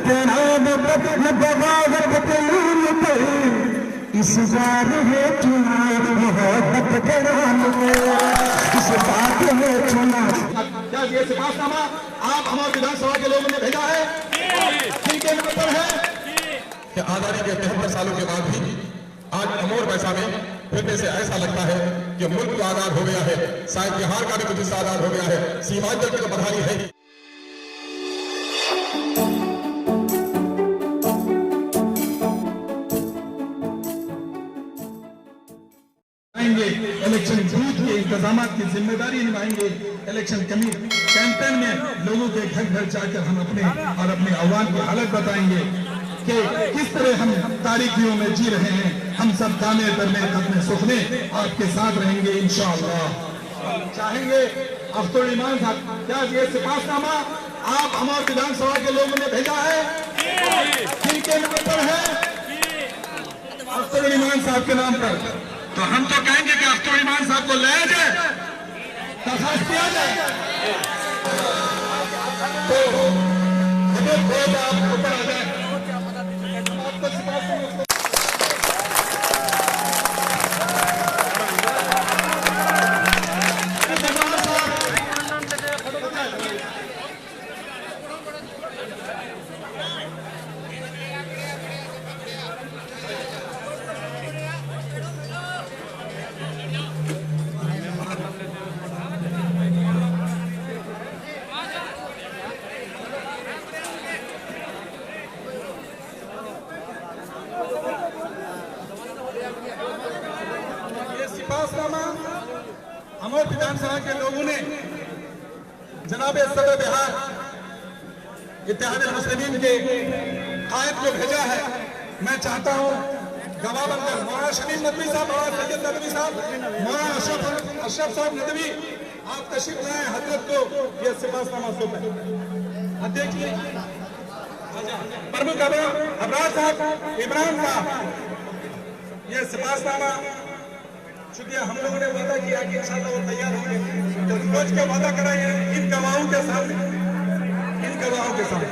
के नाम पर न बगावत के नाम पर इस बार है चुनाव मोहब्बत के नाम पर इस बात है चुनाव। क्या ये सिफारतनामा आप हमारे विधानसभा के लोगों ने भेजा है? ठीक है, नंबर है कि आजादी के 73 सालों के बाद भी आज अमोर बैसा में फिरने से ऐसा लगता है कि मुल्क तो आजाद हो गया है, शायद बिहार का भी कुछ हिस्सा आजाद हो गया है, सीमांचल की तो बधाई है। इलेक्शन बूथ के इंतजाम की जिम्मेदारी निभाएंगे। इलेक्शन कैंपेन में लोगों के घर घर जाकर हम अपने अवाम की हालत बताएंगे कि किस तरह हम तारीखियों में जी रहे हैं। हम सब दाने दरने अपने सुखने आपके साथ रहेंगे इंशाअल्लाह। चाहेंगे अख्तर ईमान साहब, क्या ये सिफारतनामा आप हमारे विधानसभा के लोगों ने भेजा है? ठीक है, नंबर है अख्तर ईमान साहब के नाम पर। तो हम तो कहेंगे कि अख्तर ईमान साहब को लाया जाए, दरखास्त किया जाए, तो हमें बहुत आप ऊपर आ जाए। हमारे विधानसभा के लोगों ने जनाब सदर बिहार इत्तेहाद मुस्लिमीन के कायद को भेजा है। मैं चाहता हूं गवाह बनकर मौलाना शमीम नदवी साहब, मौलाना सैयद नदवी साहब, मौलाना अशरफ साहब नदवी, आप तशरीफ लाए हजरत को यह सिफारतनामा सौंपें। देखिए प्रमुख अबरार साहब, इमरान साहब, यह सिफारतनामा चूंकि हम लोगों ने वादा किया कि इंशाअल्लाह वो तैयार होंगे, तो सोच के वादा कराएंगे इन गवाहों के सामने, इन गवाहों के सामने।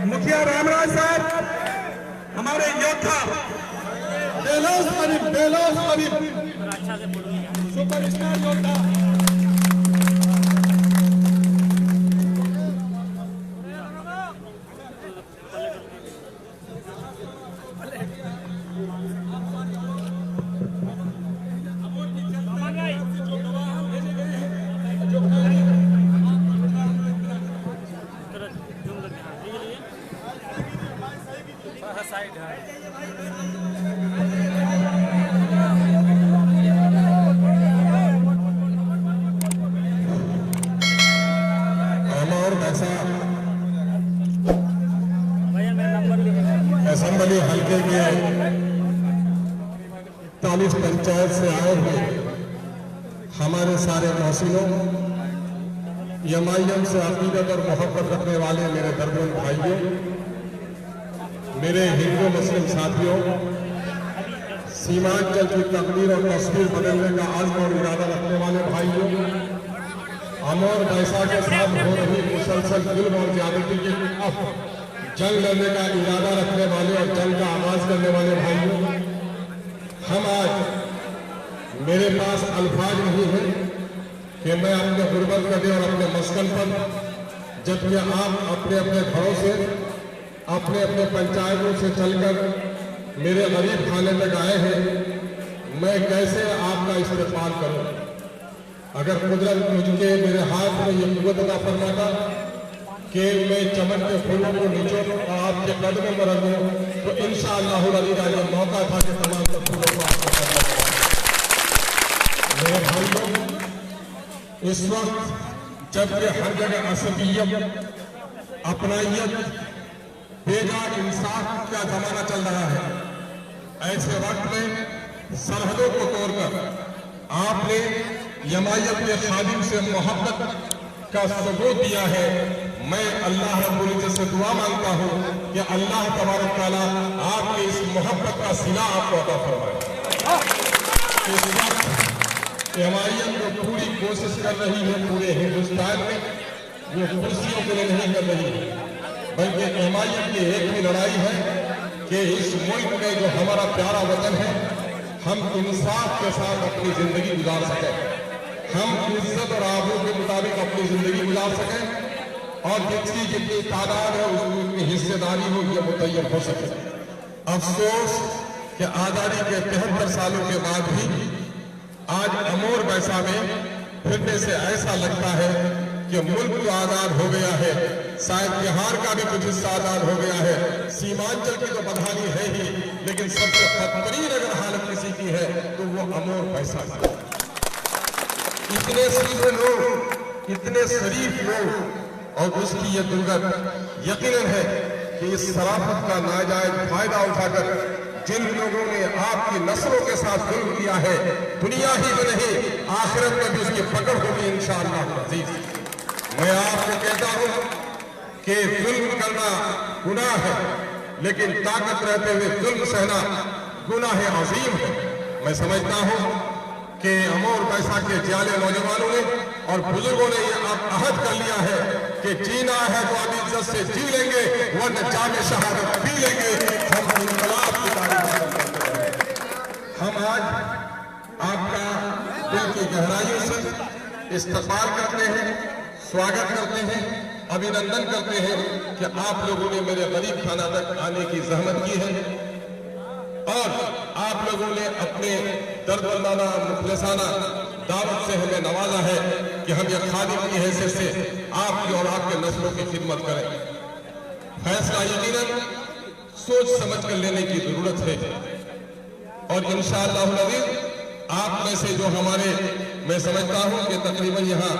मुखिया रामराज साहब, हमारे योद्धा बेलोस सुपरस्टार योद्धा, असेंबली हल्के के 40 पंचायत से आए हुए हमारे सारे मौसीनों, यमाइयम से अकीदत और मोहब्बत रखने वाले मेरे दर्जन भाइयों, मेरे हिंदू मुस्लिम साथियों, सीमांचल की तकदीर और तस्वीर बदलने का आज़्म और इरादा रखने वाले भाइयों, अमोर बैसा के साथ हो रही मुसलसल जुल्म और ज्यादती के खिलाफ जंग लड़ने का इरादा रखने वाले और जंग का आगाज करने वाले भाइयों, हम आज मेरे पास अल्फाज नहीं है कि मैं अपने गुर्बत कदे और अपने मस्कन पर, जबकि आप अपने अपने घरों से, अपने अपने पंचायतों से चलकर मेरे गरीब खाने तक आए हैं, मैं कैसे आपका इस्तेमाल करूं? अगर कुदरत मुझे मेरे हाथ में ये कुव्वत अता फरमाता कि मैं चमन के फूलों को निचोड़ूं और आपके कदमों में रखूं, तो इंशाअल्लाह ये मौका था कि तमाम फूलों को आपको करना। मेरे भाइयों, इस वक्त जबकि हर जगह असबियत, अपनाइयत, बेजा इंसाफ का जमाना चल रहा है, ऐसे वक्त में सरहदों को तोड़कर आपने यमायत के खादिम से मोहब्बत का सबूत दिया है, मैं अल्लाह रब्बुल इज्जत से दुआ मांगता हूँ कि अल्लाह तबारक तआला आपके इस मोहब्बत का सिला आपको अता फरमाए। इस वक्त एमआईएम जो पूरी कोशिश कर रही है पूरे हिंदुस्तान में, वो कुर्सियों के लिए नहीं कर रही है, बल्कि एमआईएम की एक ही लड़ाई है कि इस मुल्क में जो हमारा प्यारा वतन है, हम इंसाफ के साथ अपनी जिंदगी गुजार सकें, हम इज्जत और आबरू के मुताबिक अपनी जिंदगी गुजार सकें, और जिसकी जितनी तादाद है उसकी उतनी हिस्सेदारी हो, यह मुतय्यन हो सके। अफसोस कि आज़ादी के 73 सालों के बाद भी आज अमोर बैसा में फिरने से ऐसा लगता है कि मुल्क तो आज़ाद हो गया है, शायद बिहार का भी कुछ हिस्सा आज़ाद हो गया है, सीमांचल की तो बदहाली है ही, लेकिन सबसे बदतरीन अगर हालत किसी की है तो वो अमोर बैसा है। इतने सीधे लोग, इतने शरीफ लोग, और उसकी ये दुर्गत यकीनन है कि इस शराफत का नाजायज फायदा उठाकर जिन लोगों ने आपकी नस्लों के साथ जुल्म किया है, दुनिया ही में नहीं आखिरत में भी उसकी पकड़ होगी इंशाअल्लाह अज़ीज़। मैं आपको कहता हूं कि जुल्म करना गुनाह है, लेकिन ताकत रहते हुए जुल्म सहना गुनाह अजीम है। मैं समझता हूं कि अमोर बैसा के जाले नौजवानों ने और बुजुर्गों ने यह अहद कर लिया है कि जीना है तो अब इज्जत से जी लेंगे, वरना जामे शहादत पी लेंगे। हम इनकलाब की तारीफ करते हैं। हम आज आपका दिल की गहराइयों से इस्तकबाल करते हैं, स्वागत करते हैं, अभिनंदन करते हैं कि आप लोगों ने मेरे गरीब खाना तक आने की जहमत की है और आप लोगों ने अपने दर्दमंदाना मुखलिसाना दावत से हमें नवाजा है कि हम यह खादिम की हैसियत से आपकी और आपके नस्लों की खिदमत करें। फैसला यकीनन सोच समझ कर लेने की जरूरत है और इंशाअल्लाह अज़ीज़ आप में से जो हमारे, मैं समझता हूं कि तकरीबन यहाँ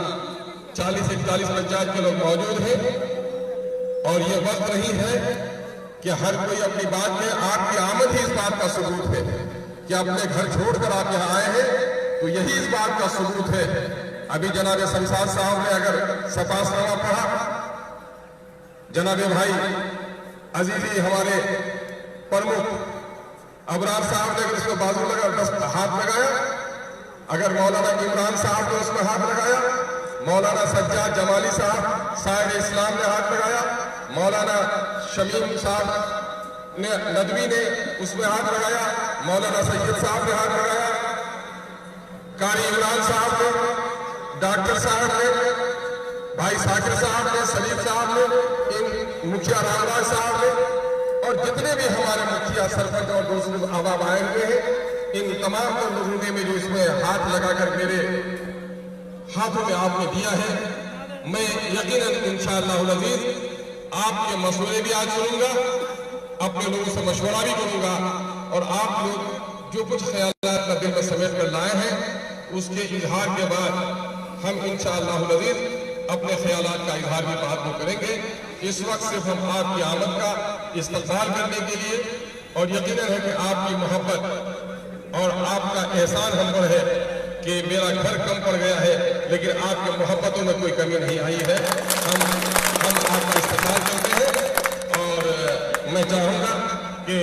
40-41 पंचायत के लोग मौजूद हैं और ये वक्त नहीं है कि हर कोई अपनी बात में, आपकी आमद ही इस बात का सबूत है कि अपने घर छोड़कर आप यहाँ आए हैं, तो यही इस बात का सबूत है। अभी जनाब शमशाद साहब ने अगर सपासनामा पढ़ा, जनाब भाई अजीजी हमारे प्रमुख अबरार साहब ने अगर उसमें बाजू लगा हाथ लगाया, अगर मौलाना इमरान साहब ने उसमें हाथ लगाया, मौलाना सज्जाद जमाली साहब साहिब इस्लाम ने हाथ लगाया, मौलाना शमीम साहब ने नदवी ने उसमें हाथ लगाया, मौलाना सैयद साहब ने हाथ लगाया, कारी इमरान साहब ने, डॉक्टर साहब ने, भाई साकिर साहब ने, सलीम साहब ने, इन मुखिया रामराज साहब ने और जितने भी हमारे मुखिया सरपंच और दूसरे अहबाब आए हुए हैं, इन तमाम लोगों ने जो इसमें हाथ लगाकर मेरे हाथों में आपने दिया है, मैं यकीनन इंशाअल्लाह अज़ीज़ आपके मशवरे भी आज सुनूंगा, अपने लोगों से मशवरा भी करूंगा और आप लोग जो कुछ ख्यालात अपना दिल में समेट कर लाए हैं उसके इजहार के बाद हम इंशाअल्लाह अज़ीज़ अपने ख्यालात का इजहार भी बाद में करेंगे। इस वक्त सिर्फ हम आपकी आमद का इस्तक़बाल करने के लिए और यकीनन है कि आपकी मोहब्बत और आपका एहसान हम पर है कि मेरा घर कम पड़ गया है, लेकिन आपकी मोहब्बतों में कोई कमी नहीं आई है। हम आपका इस्तक़बाल करते हैं और मैं चाहूँगा कि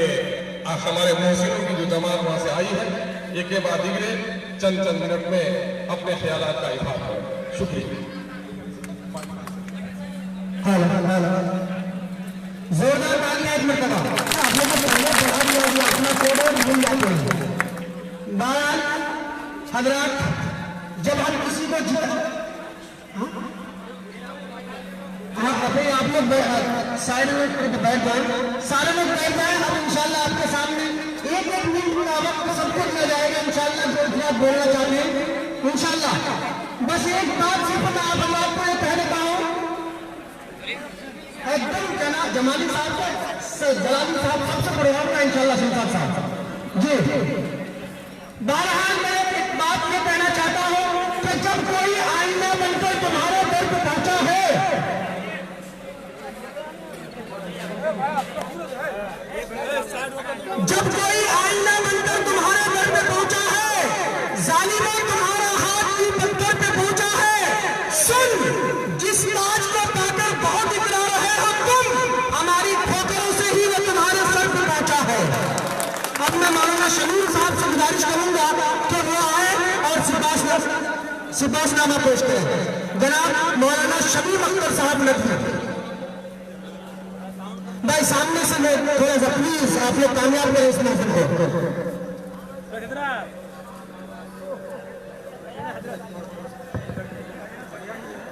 हमारे मोहसिनों की जो जमात वहाँ से आई है, एक के बाद दिगरे चंद मिनट में अपने ख्यालात का इज़हार करें। शुक्रिया। जोरदार तालियां एक मरतबा। आप लोगों को पहले बढ़ा दिया होगा, अपना कोड भूल जाते हैं। बाल हजरात, जब हम किसी को आप लोग साइड में बैठ जाए, सारे लोग बैठ जाए। अब इंशाल्लाह आपके सामने एक मिनट का वक्त सबको दिया जाएगा इंशाल्लाह, जो भी आप बोलना चाहते हैं इंशाल्लाह। बस एक बात सिर्फ मैं आप लोग को कह देता हूँ, एकदम जनाब जमाली साहब से जलाली साहब सबसे बड़े होगा इंशाल्लाह शमशाद साहब जी। बहरहाल मैं एक बात ये कहना चाहता हूँ कि जब कोई आईना बनकर तुम्हारे दर पे पहुंचा है, जब कोई आईना बनकर तुम्हारे दर पे पहुंचा है, जालिमों तुम्हारा हाथ की पत्थर पे पहुंचा है, सुन जिस ताज को पाकर बहुत मौलाना शमीर साहब से गुजारिश करूंगा कि वो आए और सिपाहीनामा पेश करें। जनाब मौलाना शमीर अख्तर साहब नदवी भाई सामने से मैं थोड़ा सा प्लीज आप लोग कामयाब करें इस महफिल को।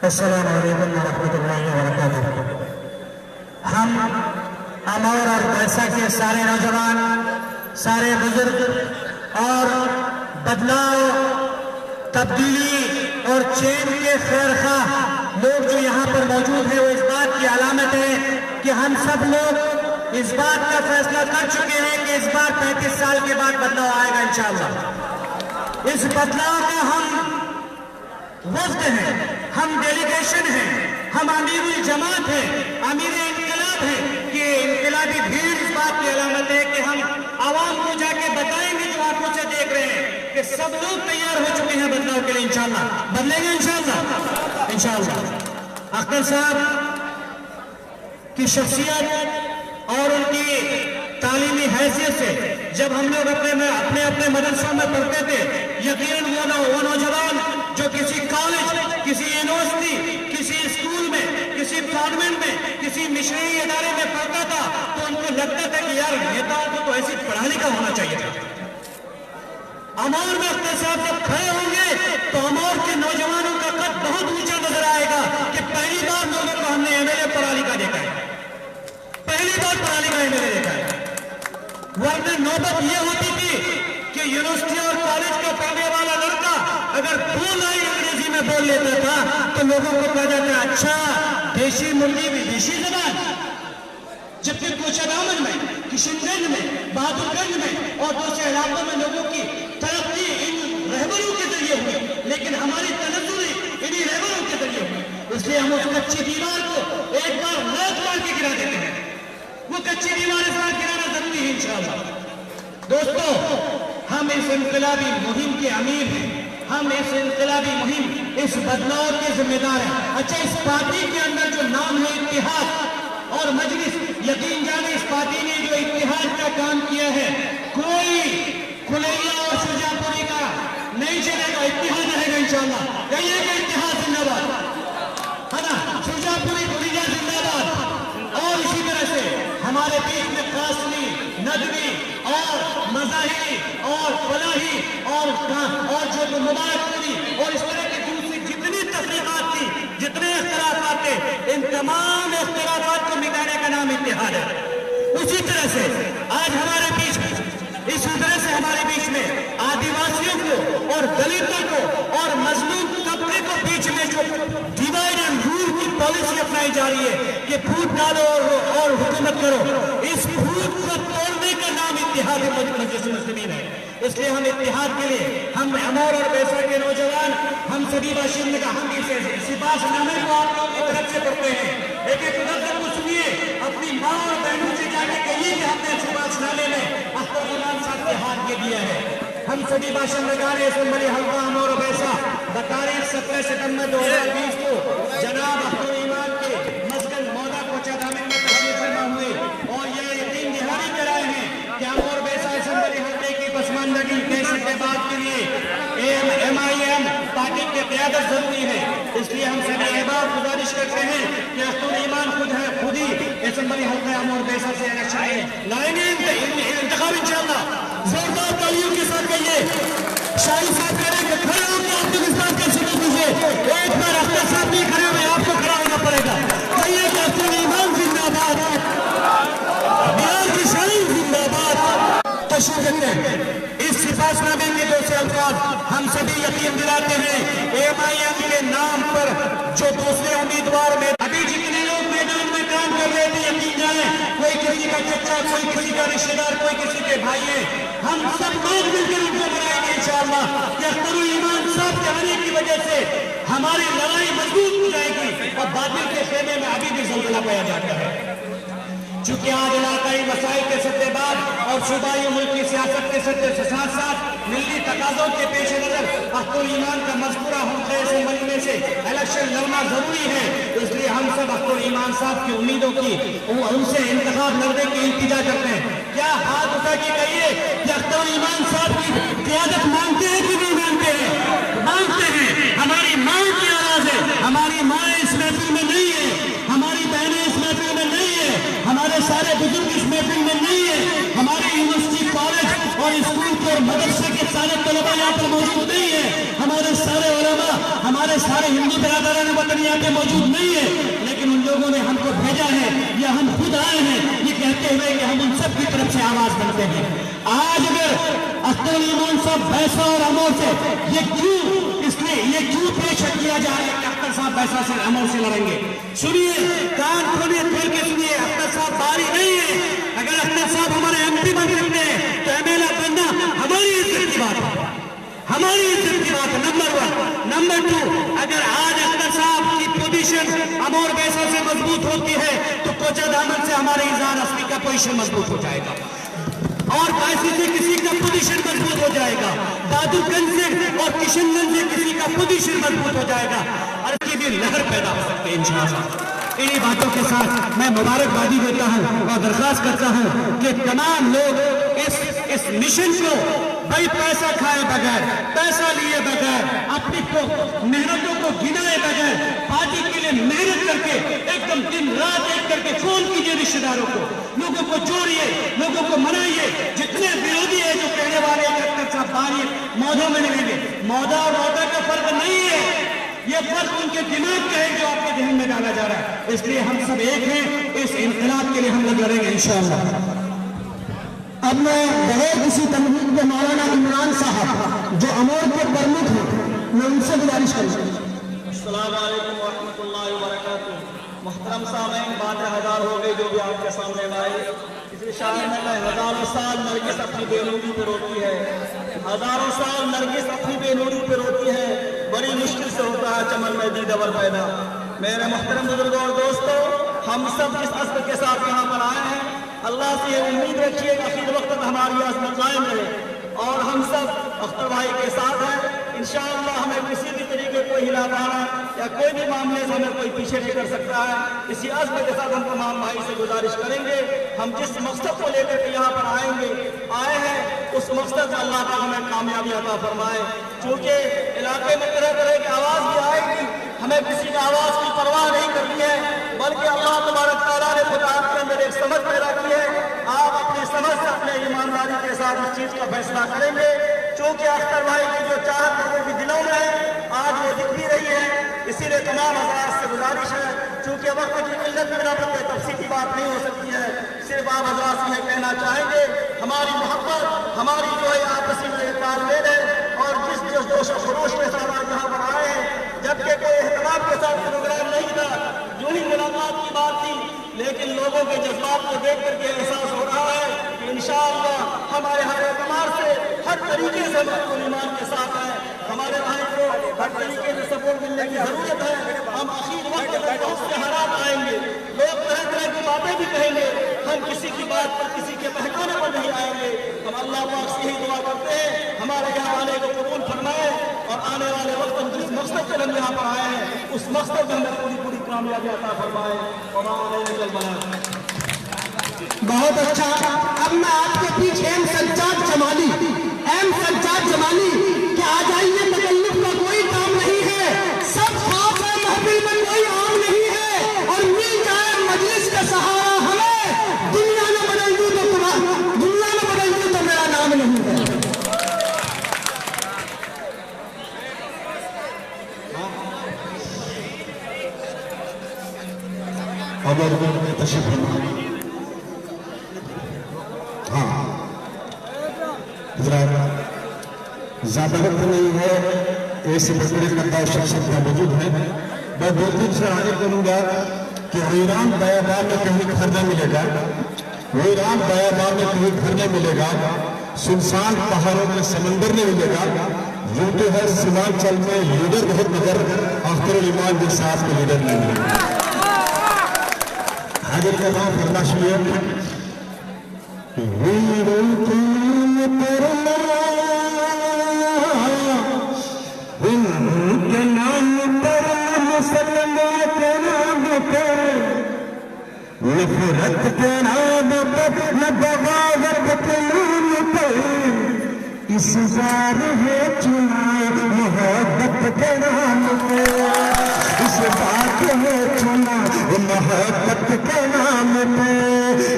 अस्सलाम वालेकुम रहमतुल्लाहि व बरकातुहू। हम अमौर और पैसा के सारे नौजवान, सारे बुजुर्ग और बदलाव, तब्दीली और चेंज के खैरखा लोग जो यहाँ पर मौजूद हैं, वो इस बात की अलामत है कि हम सब लोग इस बात का फैसला कर चुके हैं कि इस बार 35 साल के बाद बदलाव आएगा इंशाअल्लाह। इस बदलाव में हम वफ्द हैं, हम डेलीगेशन हैं, हम अमीरुल जमात हैं, अमीर इनकलाब हैं कि इनकलाबी भीड़ इस बात की अलामत है कि हम आवाम को जाके बताएंगे जो आंखों से देख रहे हैं कि सब लोग तैयार हो चुके हैं बदलाव के लिए इंशाअल्लाह। बदलेंगे इंशाअल्लाह। अख्तर साहब की शख्सियत और उनकी तालीमी हैसियत से जब हम लोग अपने मदरसों में पढ़ते थे, यकीनन वो नौजवान जो किसी कॉलेज, किसी यूनिवर्सिटी, किसी स्कूल में, किसी कॉन्वेंट में, किसी मिशनरी इदारे में पढ़ता था तो उनको लगता था कि यार नेताओं को तो ऐसी पढ़ा लिखा होना चाहिए था। अमौर में अख्तर साहब जब खड़े होंगे तो अमौर के नौजवानों का कद बहुत ऊंचा नजर आएगा कि पहली बार लोगों को हमने एमएलए पढ़ा लिखा देखा है, पहली बार पढ़ा लिखा एमएलए देखा है। वरना नौबत यह होती थी कि यूनिवर्सिटी और कॉलेज का पढ़ने वाला लड़का अगर 2 लाइन अंग्रेजी में बोल लेता था तो लोगों को कहा जाता है अच्छा देशी मुर्गी विदेशी जबान। जबकि कोचादामन में, किशनगंज में, बहादुरगंज में और दूसरे इलाकों में लोगों की तरक्की इन रहबरों के जरिए हुई, लेकिन हमारी तनज़्ज़ुरी इन्हीं रहबरों के जरिए हुई। इसलिए हम उस कच्ची दीवार को एक बार लात मार के गिरा देते हैं। वो कच्ची दीवार इस बार गिराना जरूरी है इंशाअल्लाह। दोस्तों, हम इस इनकलाबी मुहिम के अमीर हैं, हम इस इनकलाबी मुहिम, इस बदलाव के जिम्मेदार हैं। अच्छा, इस पार्टी के अंदर जो नाम है इत्तेहाद और मजलिस, यकीन जाने इस पार्टी ने जो इत्तेहाद का काम किया है, कोई खुलैया और शुजापुरी का नहीं चलेगा, इत्तेहाद रहेगा इंशाअल्लाह। कहिएगा इत्तेहाद जिंदाबाद, है ना, शुजापुरी खुलैया जिंदाबाद। और इसी तरह से हमारे बीच में कासमी, नदवी और मजाही और फलाही और जो मुबारकपुरी और इस तरह की दूसरी जितनी तफरीकात थी, जितने इख्तिलाफात थे, इन तमाम इख्तिलाफात को मिटाने का नाम इत्तेहाद है। उसी तरह से आज हमारे बीच में, इस तरह से हमारे बीच में आदिवासियों को और दलितों को और मजलूम तबके को बीच में जो डिवाइड एंड रूल की पॉलिसी अपनाई जा रही है कि फूट डालो और हुकूमत करो, इस फूट को तोड़ने का नाम इत्तेहाद मजलिस मुस्लिमीन है। इसलिए हम इत्तेहाद के लिए, हम अमौर और बैसा के नौजवान, हम सभी बाशिंदे का, हम इस सिपाहीनामे को आप लोग की तरफ से पढ़ते हैं। एक एक नजर को सुनिए, अपनी माँ और बहनों से जाके कहिए कि हमने सिपाहीनामे में अख्तर इमाम साहब के हाथ के दिया है। हम सभी बाशिंदगान असम्बली हल्का अमौर और बैसा तारीख 17 सितंबर 2020 को जनाब अख्तर इमाम के मस्जिद मौला कोचादामन में जमा हुए और ये यकीन दिहाड़ी कराए हैं कि अमौर बैसा असम्बली हल्के की पसमानदगी के बाद के लिए MIM पार्टी की क़यादत जरूरी है। इसलिए हम सभी अहबाब गुजारिश करते हैं कि अख्तर ईमान खुद ही असम्बली हल्का अमौर बैसा से इलेक्शन लाएंगे, इंतखाब इंशाअल्लाह। जोरदार तालियों के साथ कहिए, शाही साहब करेंगे, खड़े होकर आप लोग इस बात का सुन लीजिए। एक बार अख्तर साहब नहीं खड़े हुए, आपको खड़ा होना पड़ेगा। कहिए कि अख्तर ईमान जिंदाबाद, बिहार की शाही जिंदाबाद। तशरीफ रखते हैं। इस सिपाहीनामे के 2 से अल्फाज हम सभी यकीन दिलाते हैं MIM के नाम पर जो दूसरे उम्मीदवार में अभी जितने लोग मैदान में काम कर रहे थे, यकीन जाए कोई किसी का चचा, कोई किसी का रिश्तेदार, कोई किसी के भाई है, हम सब लोग मिलकर उनको बनाएंगे इंशाअल्लाह कि अख्तर ईमान साहब के आने की वजह से हमारी लड़ाई मजबूत हो जाएगी और बातिल के खेमे में अभी भी ज़ल्ज़ला पाया जाता है। चूंकि आज इलाकाई मसाइल के सद्देबाद और सूबाई मुल्की सियासत के सद्दे से साथ साथ मिली तकाज़ों के पेश नजर अख्तर ईमान का मज़कूरा हल्क़े असम्बली में से इलेक्शन लड़ना जरूरी है। इसलिए हम सब अख्तर ईमान साहब की उम्मीदों की, उनसे इंतखाब लड़ने की इल्तिजा करते हैं। क्या हाथ उठा के कहिए कि अख्तर ईमान साहब की क़यादत मानते हैं कि नहीं मानते हैं? मानते हैं। हमारी माँ की आवाज है, हमारी माँ इस महफिल में नहीं है, हमारी बहनें इस महफिल में नहीं है, हमारे सारे बुजुर्ग इस महफिल में नहीं है, हमारे यूनिवर्सिटी कॉलेज और स्कूल के और मदरसे के सारे तलबा यहाँ पर मौजूद नहीं है, हमारे सारे उलमा, हमारे सारे हिंदू बिरादरान वतन यहाँ पे मौजूद नहीं है, लेकिन उन लोगों ने हमको भेजा है या हम खुद आए हैं ये कहते हुए कि हम उन सब की तरफ से आवाज बनते हैं। आज अगर अख्तर ईमान साहब भैंसा और अमोर से ये क्यों पेश किया जा रहा है कि अख्तर साहब भैंसा से अमोर से लड़ेंगे? सुनिए, कान खोलिए, खोल के सुनिए, अख्तर साहब बारी नहीं है। अगर अख्तर साहब हमारे एमपी बन सकते हैं तो एमएलए बनना हमारी इज्जत की बात है, हमारी इज्जत की बात है, नंबर 1। नंबर 2, अगर आज अख्तर साहब की पोजीशन अमोर भैंसा से मजबूत होती है तो कोचा दामन से हमारे इजहार असली का पोजीशन मजबूत हो जाएगा और काशी से किसी का पोजीशन मजबूत हो जाएगा, बहादुरगंज से और किशनगंज से किसी का पोजीशन मजबूत हो जाएगा और इसकी भी लहर पैदा हो सकती है इंशाअल्लाह। इन्हीं बातों के साथ मैं मुबारकबादी देता हूं और दरख्वास्त करता हूं कि तमाम लोग इस मिशन को भाई पैसा खाए बगैर, पैसा लिए बगैर, अपनी मेहनतों को गिनाए बगैर पार्टी के लिए मेहनत करके एकदम दिन रात एक करके फोन कीजिए रिश्तेदारों को, लोगों को जोड़िए, लोगों को मनाइए। जितने विरोधी है जो कहने वाले अख्तर साहब बारी मौजों में लगेंगे, मौदा और मौदा का फर्क नहीं है, ये फर्क उनके दिमाग का है जो आपके जहन में डाला जा रहा है। इसलिए हम सब एक हैं, इस इनकलाब के लिए हम लोग लड़ेंगे इंशाअल्लाह। अब मैं बगैर किसी तनकीद के मौलाना इमरान साहब जो अमोर के प्रमुख हैं, मैं उनसे गुजारिश करूँगा। अस्सलाम वालेकुम वरहमतुल्लाहि वबरकातुहू। मुहतरम सामईन, बातें हजार हो गई जो भी आपके सामने लाई। इसी शायर में कहा, हजारों साल नरगिस अपनी बेनूरी पे रोती है, हजारों साल नरगिस अपनी बेनूरी पे रोती है, बड़ी मुश्किल से होता है चमन में दीदवर पैदा। मेरे मुहतरम बुजुर्गों और दोस्तों, हम सब इस अज़्म के साथ यहाँ पर आए हैं। अल्लाह से ये उम्मीद रखिए कि आखिर वक्त तक हमारी आज़म कायम रहे और हम सब अख्तर भाई के साथ हैं। इंशाअल्लाह हमें किसी भी तरीके को हिला पाना या कोई भी मामले से हमें कोई पीछे नहीं कर सकता है। इसी अज़्म के साथ हम तमाम भाई से गुजारिश करेंगे, हम जिस मकसद को लेकर के यहाँ पर आए हैं उस मकसद में अल्लाह ताला हमें कामयाबी अता फरमाए। चूँकि इलाके में तरह तरह की आवाज़ भी आएगी, हमें किसी का आवाज़ की परवाह नहीं करनी है, बल्कि अल्लाह तबारक तआला ने खुद आपके अंदर एक समझ पैदा की है। आप अपनी समझ से, अपने ईमानदारी के साथ इस चीज़ का फैसला करेंगे। चूँकि अख्तर भाई की जो चाहत लोगों के दिलों में है आज वो दिख भी रही है, इसीलिए तमाम हज़रात से गुजारिश है, चूँकि वक्त की किल्लत की बिना पर तफसील की बात नहीं हो सकती है, सिर्फ आप हज़रात से कहना चाहेंगे हमारी मोहब्बत, हमारी जो है आपसी में तालमेल है और जिस जोश खरोश के साथ आज यहाँ पर आए हैं, जबकि कोई एहतमाम के साथ प्रोग्राम नहीं था, जो ही मुलाकात की बात थी, लेकिन लोगों के जज्बात को देख करके एहसास हो रहा है कि इंशाअल्लाह हमारे हर एतमार से हर तरीके से मकबूल ईमान के साथ है। हमारे भाई को हर तरीके से सपोर्ट मिलने की जरूरत है। हम आखिर वक्त तक बहुत से हालात आएंगे, लोग तरह तरह की बातें भी कहेंगे, हम किसी की बात पर, किसी के बहकाने पर नहीं आएंगे। हम अल्लाह पाक से ही दुआ करते हैं हमारे यहाँ आने को कबूल फरमाए और आने वाले वक्त में जिस मकसद से हम यहाँ पर आए हैं उस मकसद में हमें पूरी पूरी कामयाबी अता फरमाए। बहुत अच्छा। अब मैं आपके पीछे एम सज्जाद जमाली कि आ जाइए, तकल्लुफ का कोई काम नहीं है, सब खास है, महफिल में कोई आम नहीं है और मिल जाए मजलिस का सहारा हमें। दुनिया में बदल दूं तो मेरा नाम नहीं है। अगर तशरीफ ज्यादा वक्त नहीं है, ऐसे बड़े कद्दार शख्सियत मौजूद है। मैं 2-3 से आगे करूंगा कि वीरान बयाबान में कहीं घर नहीं मिलेगा, वीरान बयाबान में कहीं घर नहीं मिलेगा, सुनसान पहाड़ों में समंदर नहीं मिलेगा। वो तो है सीमांचल में लीडर बहुत, मगर अख्तर ईमान के साथ में लीडर नहीं मिलेगा। हाजिर का नाम फरमा शुरू उनके नाम पर मुसलमान के नाम पर नफरत के नाम पर न बगावत के नाम पर इस बार है चुनाव मोहब्बत के नाम पे, इस बात है चुनाव मोहब्बत के नाम पे,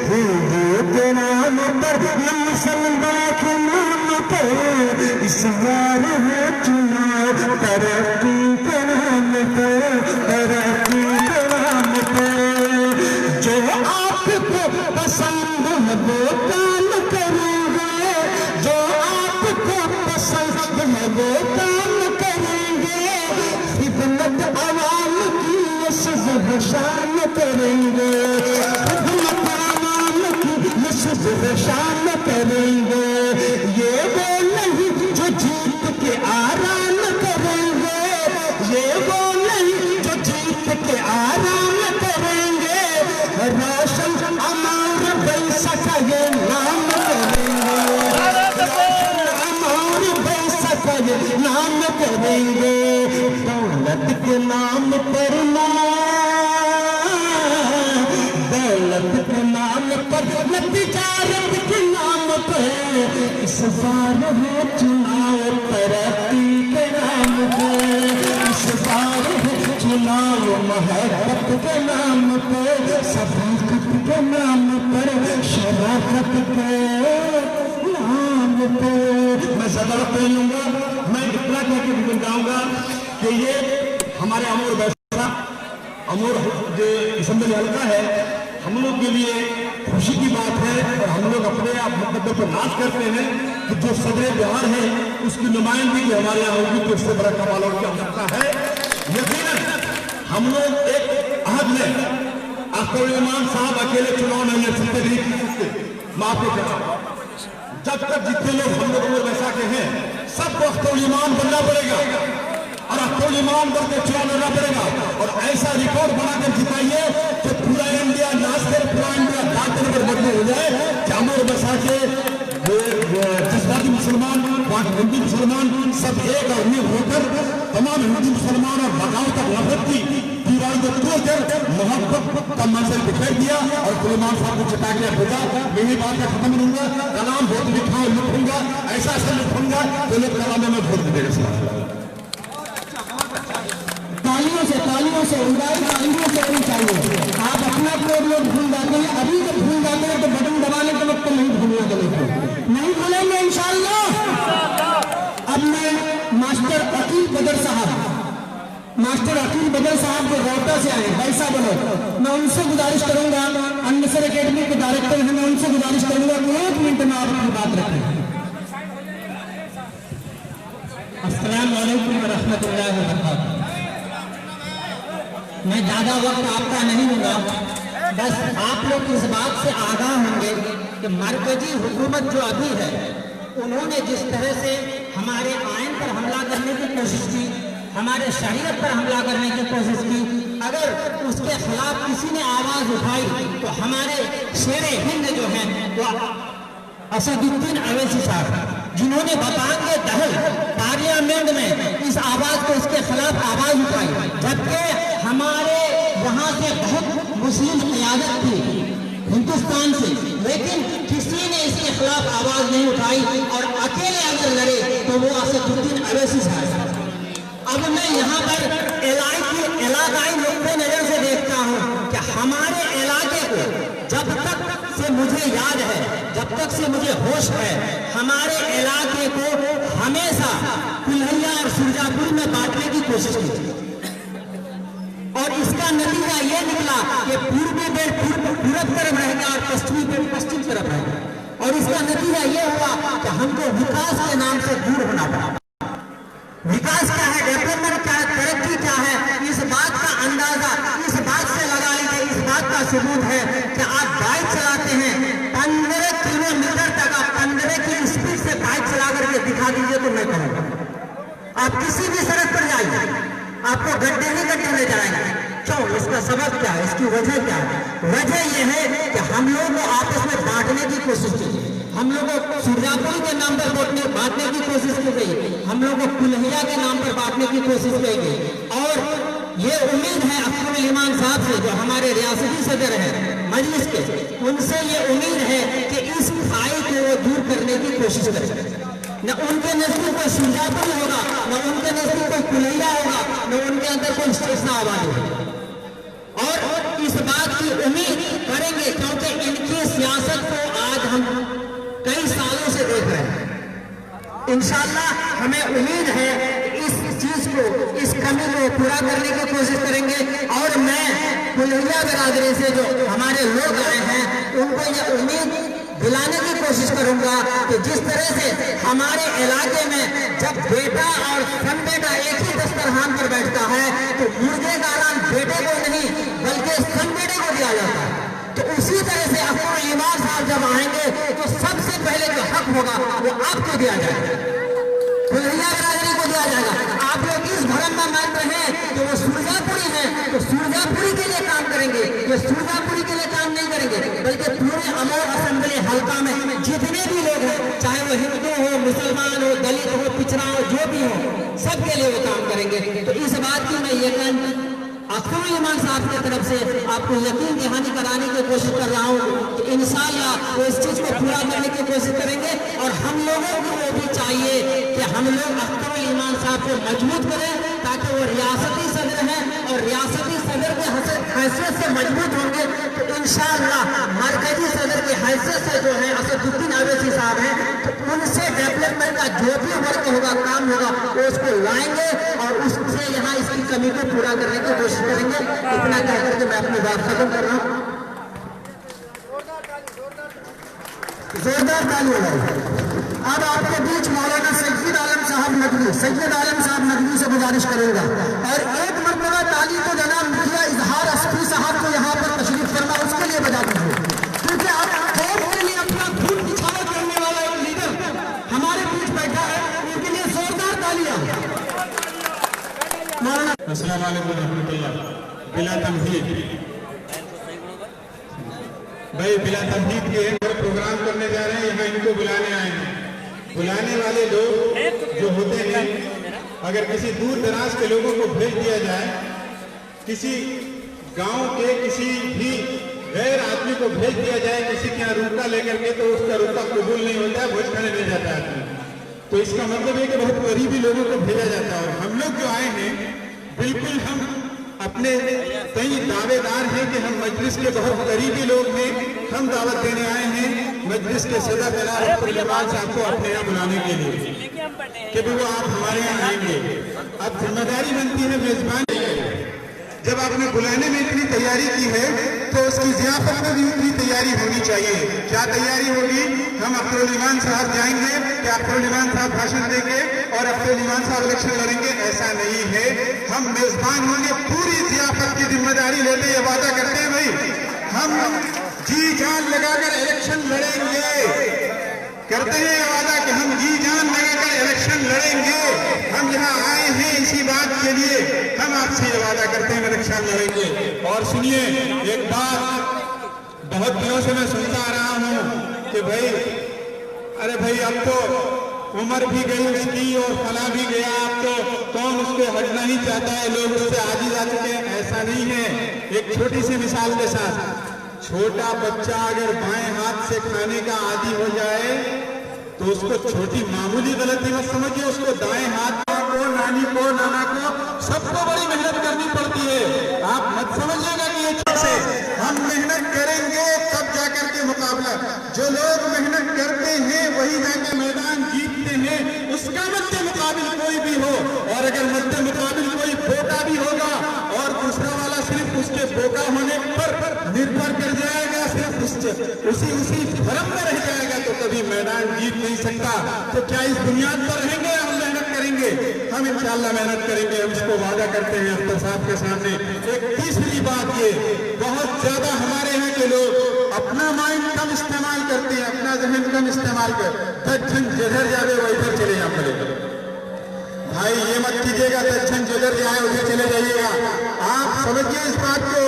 हिंदू के नाम पर न मुसलमान के नाम पर इस बार है चुनाव तरक्की के नाम पे, तरक्की के नाम पे। जो आपको पसंद है वो काम करेंगे, जो आपको पसंद है वो काम करेंगे, खिदमत आवाम की ये सुबह शाम करेंगे, खिदमत आवाम की ये सुबह शाम करेंगे। ये वो नहीं जो जीत के आराम करेंगे, ये वो नहीं जो जीत के आराम करेंगे, रोशन अमर बैसा का ये नाम करेंगे, अमर बैसा का ये नाम करेंगे। दौलत के नाम पर ना, दौलत के नाम पर न तिजारत के नाम पर इस बार है चुनाव तरक्की के नाम पर, इस बार है चुनाव मोहब्बत के नाम पर, सदाकत के नाम पर, शराफत के नाम पर। मैं सदर पे लूंगा, मैं इतना कहकर निकल जाऊंगा कि ये हमारे अमूर बैसा अमूर जो असम्बली हल्का है, हम लोग के लिए खुशी की बात है और हम लोग अपने आप मुकद्दर पर नाज करते हैं कि जो सदर बिहार है उसकी नुमाइंदगी हमारे यहाँ होगी तो इससे बड़ा कमाल और क्या सकता है। यकीनन हम लोग एक अहद में अख्तर इमाम साहब अकेले चुनाव नहीं लड़ सकते, नहीं कर सकते, माफी करना। जब तक जितने लोग हम लोग वैसा के हैं सबको अख्तर इमाम बनना पड़ेगा और अख्तर इमाम करके चुनाव लड़ना पड़ेगा और ऐसा रिकॉर्ड बनाकर जिताइए कि पूरा इंडिया नाच कर, पूरा इंडिया गाते पर मजबूर हो जाए कि अमर बसा के जज्बाती मुसलमान, हिंदू मुसलमान सब एक और एक होकर तमाम हिंदू मुसलमान और बगावत तक नफरत की दीवार को तोड़कर मोहब्बत का मंजर दिखाई दिया और सुलेमान साहब को चिता के भेजा। मेरी बात का खत्म करूंगा, कलाम बहुत लिखा और लिखूंगा, ऐसा ऐसा लिखूंगा तो लोग कलाम में भोट देगा। तालियों से उड़ाई, तालियों से होनी चाहिए। आप अपना कोड लोग भूल जाते हैं, अभी जब भूल जाते हैं तो बटन दबाने के वक्त नहीं भूलना चलेगा, नहीं भूलेंगे इंशाअल्लाह। अब मैं मास्टर अकील बदर साहब जो रोहता से आए, बैसा बनो, मैं उनसे गुजारिश करूंगा, अन्नसर एकेडमी के डायरेक्टर हैं, मैं उनसे गुजारिश करूंगा कि 1 मिनट में आप अपनी बात रखें। अस्सलाम वालेकुम व रहमतुल्लाहि व बरकातहू। मैं ज्यादा वक्त आपका नहीं लूंगा, बस आप लोग इस बात से आगाह होंगे कि मरकजी हुकूमत जो अभी है उन्होंने जिस तरह से हमारे आइन पर हमला करने की कोशिश की, हमारे शरीयत पर हमला करने की कोशिश की, अगर उसके खिलाफ किसी ने आवाज उठाई तो हमारे शेरे हिंद जो हैं वो असदुद्दीन अवैसी साहब, जिन्होंने बताएंगे दहल पार्लियामेंट में इस आवाज को, इसके खिलाफ आवाज उठाई, जबकि हमारे यहाँ से बहुत मुस्लिम क़यादत थी हिंदुस्तान से, लेकिन किसी ने इसके खिलाफ आवाज नहीं उठाई और अकेले अगर लड़े तो वो असदुद्दीन अवैसी साहब। अब मैं यहाँ पर इलाकाई नुक्ते नजर से देखता हूँ कि हमारे इलाके को जब तक से मुझे याद है, जब तक से मुझे होश है, हमारे इलाके को हमेशा कुल्हैया और सुरजापुर में बांटने की कोशिश की और इसका नतीजा ये निकला कि पूर्वी बेल्ट पूरब तरफ रहेगा और पश्चिमी बेल्ट पश्चिम तरफ रहेगा और इसका नतीजा ये हुआ कि हमको विकास के नाम से दूर होना पड़ा। विकास क्या है, डेवलपमेंट क्या है, तरक्की क्या है, इस बात का अंदाजा इस बात से लगा लीजिए, इस बात का सबूत है कि आप बाइक चलाते हैं 15 किलोमीटर तक, आप 15 की स्पीड से बाइक चला करके दिखा दीजिए तो मैं कहूँगा आप किसी भी सड़क पर जाइए आपको गड्ढे ही गड्ढे ले जाएंगे। क्यों? इसका सबब क्या है, इसकी वजह क्या है? वजह यह है कि हम लोग को आपस में बांटने की कोशिश की, हम लोगों को सुरजापुर के नाम पर बांटने की कोशिश की गई, हम लोगों को कुल्हैया के नाम पर बांटने की कोशिश की गई और ये उम्मीद है अख्तरुल ईमान साहब से, जो हमारे रियासती सदर हैं मजलिस के, उनसे ये उम्मीद है कि इस खाई को वो दूर करने की कोशिश करें। न उनके नजदीक कोई सुलझापुर होगा, न उनके नजदीक कोई कुलैया होगा, न उनके अंदर कोई स्टेशना आवाज होगा। और इस बात की उम्मीद करेंगे क्योंकि इनकी सियासत को आज हम कई सालों से देख रहे हैं। इंशाअल्लाह हमें उम्मीद है इस चीज को, इस कमी को पूरा करने की कोशिश करेंगे। और मैं कुलैया बिरादरी से जो हमारे लोग आए हैं उनको ये उम्मीद दिलाने की कोशिश करूंगा कि जिस तरह से हमारे इलाके में जब बेटा और सन बेटा एक ही दस्तरखान पर बैठता है तो मुर्गे का ऐलान बेटे को नहीं बल्कि सन बेटे को दिया जाता है, तो उसी तरह से अख्तरुल ईमान साहब जब आएंगे तो सबसे पहले जो हक होगा वो आपको दिया जाएगा, कुलैया बिरादरी को दिया जाएगा। आप लोग इस भरम में मान रहे हैं कि वो सुरजापुरी हैं तो सुरजापुरी के लिए काम करेंगे, ये सुरजापुरी के लिए काम नहीं करेंगे बल्कि पूरे अमोर असेंबली हल्का में जितने भी लोग हैं, चाहे वो हिंदू हो, मुसलमान हो, दलित हो, पिछड़ा हो, जो भी हो, सबके लिए वो काम करेंगे। तो इस बात की मैं यकीन अख्तरुल ईमान साहब की तरफ से आपको यकीन दहानी कराने की कोशिश कर रहा हूँ कि इंशाअल्लाह वो इस चीज को पूरा करने की कोशिश करेंगे। और हम लोगों को वो भी चाहिए कि हम लोग अख्तरुल ईमान साहब को मजबूत करें ताकि वो रियासती सदर हैं और रियासती सदर के हैसियत से मजबूत होंगे तो इंशाअल्लाह मरकजी सदर की हैसियत से जो है असदुद्दीन अवैसी साहब हैं तो उनसे डेवलपमेंट का जो भी वर्क होगा, काम होगा, वो उसको लाएंगे और उससे यहाँ इसकी कमी को पूरा करने की कोशिश करेंगे। इतना कहकर के मैं अपनी बात खत्म कर रहा हूँ। जोरदार ताली लगाई। अब आपके बीच मौलाना सैयद आलम साहब नकवी से गुजारिश करूंगा और एक मरतबा ताली को जनाब मुखिया इजहार अस्फी साहब को यहाँ पर तशरीफ करना उसके लिए बजा दीजिए, क्योंकि आप कौम के लिए अपना खून निछावर करने वाला एक लीडर हमारे बीच बैठा है, उनके लिए जोरदार तालियां। मौलाना अस्सलाम वालेकुम रहमतुल्लाह। बिला तमहीद भाई, बिला तमहीद के प्रोग्राम करने जा रहे हैं, यहाँ इनको बुलाने आए हैं। बुलाने वाले लोग जो होते हैं, अगर किसी दूर दराज के लोगों को भेज दिया जाए, किसी गांव के किसी भी गैर आदमी को भेज दिया जाए किसी के यहाँ रुका लेकर के, तो उसका रुका कबूल नहीं होता है, भोज खाने ले जाता है। तो इसका मतलब है कि बहुत करीबी लोगों को भेजा जाता है। और हम लोग जो आए हैं, बिल्कुल हम अपने कई दावेदार हैं कि हम मजलिस के बहुत करीबी लोग हैं। हम दावत देने आए हैं मजलिस के सदर जनाब अख्तरुल ईमान साहब को अपने यहाँ बुलाने के लिए कि वो आप हमारे यहाँ आएंगे। अब जिम्मेदारी बनती है मेजबान। जब आपने बुलाने में इतनी तैयारी की है तो उसकी जियाफत में भी उतनी तैयारी होनी चाहिए। क्या तैयारी होगी? हम अख्तरुल ईमान साहब जाएंगे कि अख्तरुल ईमान साहब भाषण देंगे और अख्तरुल ईमान साहब इलेक्शन लड़ेंगे, ऐसा नहीं है। हम मेजबान होंगे, पूरी जियाफत की जिम्मेदारी लेते ये वादा करते हैं भाई हम जी जान लगाकर इलेक्शन लड़ेंगे। करते हैं ये वादा कि हम जी जान लगाकर इलेक्शन लड़ेंगे। हम यहाँ आए हैं इसी बात के लिए, हम आपसे ये वादा करते हैं इलेक्शन लड़ेंगे। और सुनिए एक बात, बहुत दिनों से मैं सुनता आ रहा हूँ कि भाई अरे भाई अब तो उम्र भी गई उसकी और फला भी गया, अब तो कौन उसको हटना ही चाहता है, लोग उससे आजी जा चुके हैं। ऐसा नहीं है। एक छोटी सी मिसाल के साथ, छोटा बच्चा अगर बाएं हाथ से खाने का आदी हो जाए तो उसको छोटी मामूली गलती मत समझिए, उसको दाएं हाथ को, नानी को, नाना को, सबको बड़ी मेहनत करनी पड़ती है। आप मत समझिएगा कि ये से हम मेहनत करेंगे तब जाकर के मुकाबला। जो लोग मेहनत करते हैं वही जाकर मैदान जीतते हैं। उसका मध्य मुकाबिल कोई भी हो, और अगर मध्य मुकाबिल कोई बोका भी होगा और दूसरा वाला सिर्फ उसके बोका होने पर निर्भर कर जाएगा, सिर्फ उसी भरम में रह जाएगा, तो कभी मैदान जीत नहीं सकता। तो क्या इस बुनियाद पर रहेंगे? हम मेहनत करेंगे, हम इंशाअल्लाह मेहनत करेंगे। हम इसको वादा करते हैं अख्तर साहब के सामने। एक तीसरी बात, ये बहुत ज्यादा हमारे यहाँ के लोग अपना माइंड कम इस्तेमाल करते हैं, अपना जहन कम इस्तेमाल कर जिधर जावे वो इधर चले जाओ। भाई ये मत कीजिएगा दक्षिण जिधर जाए उधर चले जाइएगा। आप समझिए इस बात को,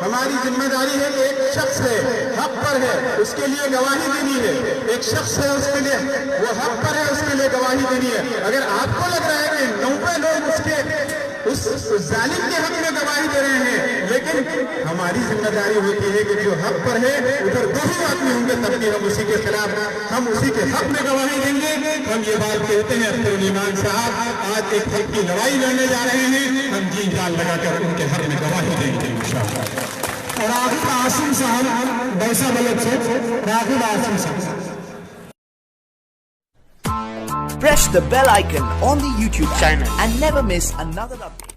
हमारी जिम्मेदारी है कि एक शख्स है, हक पर है, उसके लिए गवाही देनी है। एक शख्स है, उसके लिए वो हक पर है, उसके लिए गवाही देनी है। अगर आपको लग रहा है कि 90 लोग उसके उस जालिम के हक में गवाही दे रहे हैं, लेकिन हमारी जिम्मेदारी होती है कि जो हक पर है उधर 2 आदमी होंगे तब भी हम उसी के खिलाफ, हम उसी के हक में गवाही देंगे। हम ये बात कहते हैं अख्तर ईमान साहब आज एक हक की लड़ाई लड़ने जा रहे हैं, हम जी जान लगाकर उनके हक में गवाही देंगे इंशाअल्लाह। रागिब आसिम साहब बैसा बलद से, रागिब आसिम साहब। Press the bell icon on the YouTube channel and never miss another update.